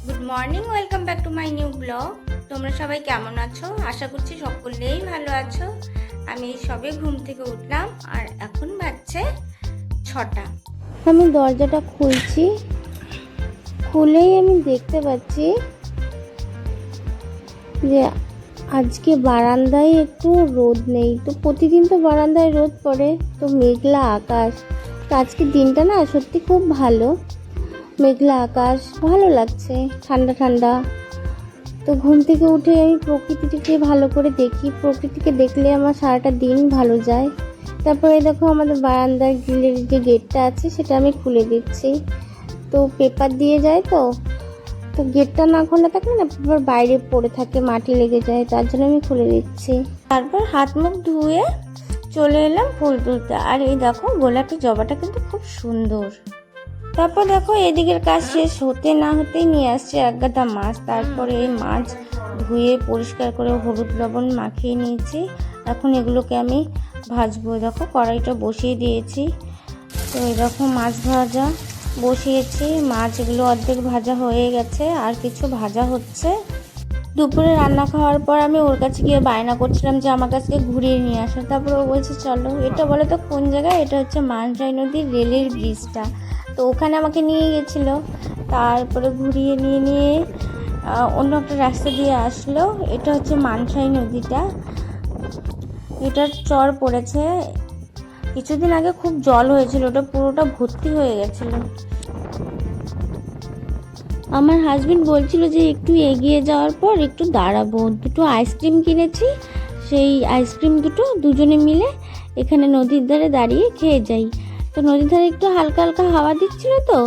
Good morning, welcome back to my new blog. তোমরা সবাই কেমন আছো? আশা করছি সকলেই ভালো আছো। আমি সবে ঘুম থেকে উঠলাম আর এখন বাজছে 6টা। আমি দরজাটা খুলছি, খুলেই আমি দেখতে পাচ্ছি যে আজকে বারান্দায় একটু রোদ নেই। তো প্রতিদিন তো বারান্দায় রোদ পড়ে, তো মেঘলা আকাশ। তো আজকে দিনটা না সত্যি খুব ভালো, মেঘলা আকাশ, ভালো লাগছে, ঠান্ডা ঠান্ডা। তো ঘুম থেকে উঠে আমি প্রকৃতিটিকে ভালো করে দেখি, প্রকৃতিকে দেখলে আমার সারাটা দিন ভালো যায়। তারপরে দেখো আমাদের বারান্দার গ্রিলের যে গেটটা আছে সেটা আমি খুলে দিচ্ছি। তো পেপার দিয়ে যায়, তো গেটটা না খোলা থাকলে না পেপার বাইরে পড়ে থাকে, মাটি লেগে যায়, তার জন্য আমি খুলে দিচ্ছি। তারপর হাত মুখ ধুয়ে চলে এলাম ফুল তুলতে। আর এই দেখো গোলাপি জবাটা কিন্তু খুব সুন্দর। তারপর দেখো এদিকের কাজ শেষ হতে না হতেই নিয়ে আসছে এক গাদা মাছ। তারপরে এই মাছ ধুয়ে পরিষ্কার করে হলুদ লবণ মাখিয়ে নিয়েছি। এখন এগুলোকে আমি ভাজবো। দেখো কড়াইটা বসিয়ে দিয়েছি। তো এরকম মাছ ভাজা বসিয়েছি, মাছগুলো অর্ধেক ভাজা হয়ে গেছে, আর কিছু ভাজা হচ্ছে। দুপুরে রান্না খাওয়ার পর আমি ওর কাছে গিয়ে বায়না করছিলাম যে আমার কাছে ঘুরিয়ে নিয়ে আসো। তারপর ও বলছে চলো। এটা বলে তো কোন জায়গায়? এটা হচ্ছে মানসাই নদীর রেলের ব্রিজটা। তো ওখানে আমাকে নিয়ে গেছিলো। তারপরে ঘুরিয়ে নিয়ে অন্য একটা রাস্তা দিয়ে আসলো। এটা হচ্ছে মানসাই নদীটা, এটার চর পড়েছে। কিছুদিন আগে খুব জল হয়েছিল, ওটা পুরোটা ভর্তি হয়ে গেছিলো। আমার হাজবেন্ড বলছিল যে একটু এগিয়ে যাওয়ার পর একটু দাঁড়াবো, দুটো আইসক্রিম কিনেছি, সেই আইসক্রিম দুটো দুজনে মিলে এখানে নদীর ধারে দাঁড়িয়ে খেয়ে যাই। তো নদীর ধারে একটু হালকা হালকা হাওয়া দিচ্ছিল, তো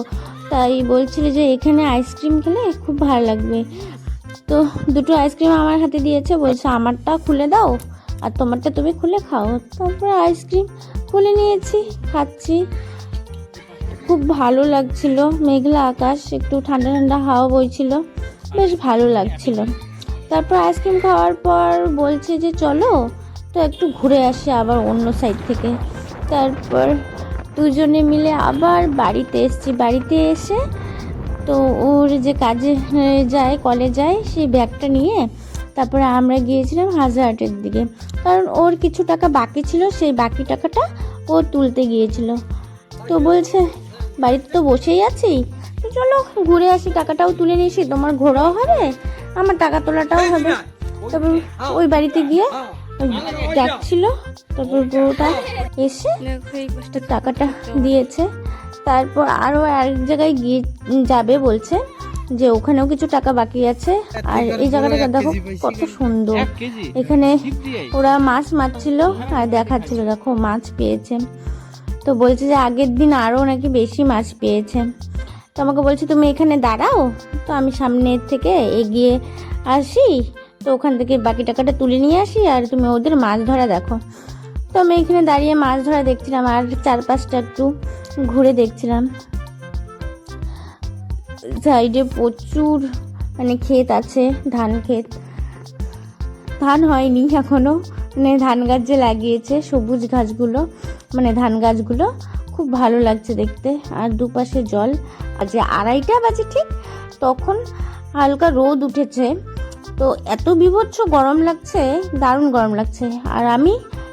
তাই বলছিল যে এখানে আইসক্রিম খেলে খুব ভালো লাগবে। তো দুটো আইসক্রিম আমার হাতে দিয়েছে, বলছে আমারটা খুলে দাও আর তোমারটা তুমি খুলে খাও। তারপরে আইসক্রিম খুলে নিয়েছি, খাচ্ছি। খুব ভালো লাগছিল, মেঘলা আকাশ, একটু ঠান্ডা ঠান্ডা হাওয়া বইছিল, বেশ ভালো লাগছিল। তারপর আইসক্রিম খাওয়ার পর বলছে যে চলো তো একটু ঘুরে আসি আবার অন্য সাইড থেকে। তারপর দুজনে মিলে আবার বাড়িতে এসেছি। বাড়িতে এসে তো ওর যে কাজে যায়, কলে যায়, সেই ব্যাগটা নিয়ে তারপরে আমরা গিয়েছিলাম হাজারহাটের দিকে, কারণ ওর কিছু টাকা বাকি ছিল, সেই বাকি টাকাটা ও তুলতে গিয়েছিল। তো বলছে বাড়িতে তো বসেই আছি, তো চলো ঘুরে আসি, টাকাটাও তুলে নিয়েছি, তোমার ঘোরাও হবে, আমার টাকা তোলাটাও হবে। তারপর ওই বাড়িতে গিয়ে ডাকছিল, তারপর বউটা এসে টাকাটা দিয়েছে। তারপর আরও এক জায়গায় গিয়ে যাবে বলছে, যে ওখানেও কিছু টাকা বাকি আছে। আর এই জায়গাটা দেখো কত সুন্দর, এখানে ওরা মাছ মারছিল আর দেখাচ্ছিল, দেখো মাছ পেয়েছে। তো বলছে যে আগের দিন আরও নাকি বেশি মাছ পেয়েছে। তো আমাকে বলছে তুমি এখানে দাঁড়াও, তো আমি সামনের থেকে এগিয়ে আসি, তো ওখান থেকে বাকি টাকাটা তুলে নিয়ে আসি, আর তুমি ওদের মাছ ধরা দেখো। তো আমি এখানে দাঁড়িয়ে মাছ ধরা দেখছিলাম আর চারপাশটা একটু ঘুরে দেখছিলাম। সাইডে প্রচুর মানে ক্ষেত আছে, ধান ক্ষেত, ধান হয়নি এখনো, মানে ধান গাছ যে লাগিয়েছে, সবুজ ঘাসগুলো, মানে ধান গাছগুলো খুব ভালো লাগছে দেখতে। আর দুপাশে জল। আর যে 2:30টা বাজে ঠিক তখন হালকা রোদ উঠেছে, তো এত বীভৎস গরম লাগছে, দারুণ গরম লাগছে। আর আমি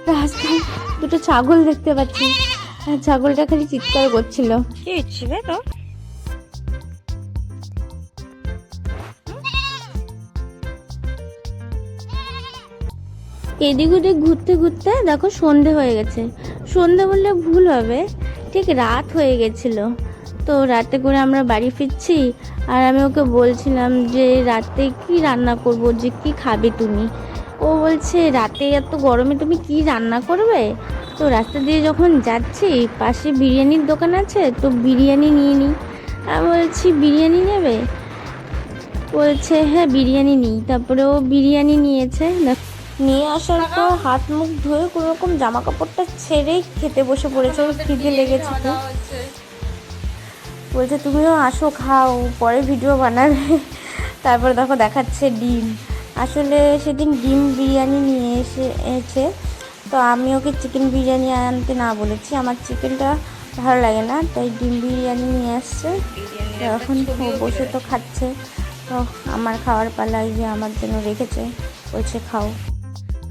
রাস্তায় দুটো ছাগল দেখতে পাচ্ছি, আর ছাগলটা খালি চিৎকার করছিল। কি হচ্ছে রে তো? এদিক ওদিক ঘুরতে ঘুরতে দেখো সন্ধে হয়ে গেছে। সন্ধে বললে ভুল হবে, ঠিক রাত হয়ে গেছিল। তো রাতে করে আমরা বাড়ি ফিরছি, আর আমি ওকে বলছিলাম যে রাতে কি রান্না করব, যে কি খাবে তুমি। ও বলছে রাতে এত গরমে তুমি কি রান্না করবে। তো রাস্তা দিয়ে যখন যাচ্ছি পাশে বিরিয়ানির দোকান আছে, তো বিরিয়ানি নিয়ে নিই। আমি বলছি বিরিয়ানি নেবে? বলছে হ্যাঁ বিরিয়ানি নিই। তারপরে ও বিরিয়ানি নিয়েছে। নিয়ে আসার পর হাত মুখ ধুয়ে কোনো রকম জামা কাপড়টা ছেড়েই খেতে বসে পড়েছে, ওর খিদে লেগেছে তো। বলছে তুমিও আসো খাও, পরে ভিডিও বানাবে। তারপর দেখো দেখাচ্ছে ডিম। আসলে সেদিন ডিম বিরিয়ানি নিয়ে এসেছে, তো আমি ওকে চিকেন বিরিয়ানি আনতে না বলেছি, আমার চিকেনটা ভালো লাগে না, তাই ডিম বিরিয়ানি নিয়ে আসছে। এখন বসে তো খাচ্ছে। তো আমার খাওয়ার পালাই যে আমার জন্য রেখেছে, বলছে খাও।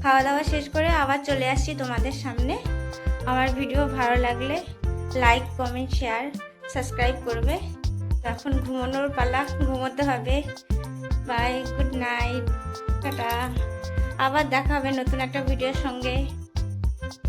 খাওয়া দাওয়া শেষ করে আবার চলে আসছি তোমাদের সামনে। আমার ভিডিও ভালো লাগলে লাইক, কমেন্ট, শেয়ার, সাবস্ক্রাইব করবে। তো এখন ঘুমানোর পালা, ঘুমোতে হবে। Bye, good night, tata. আবার দেখা হবে নতুন একটা ভিডিওর সঙ্গে।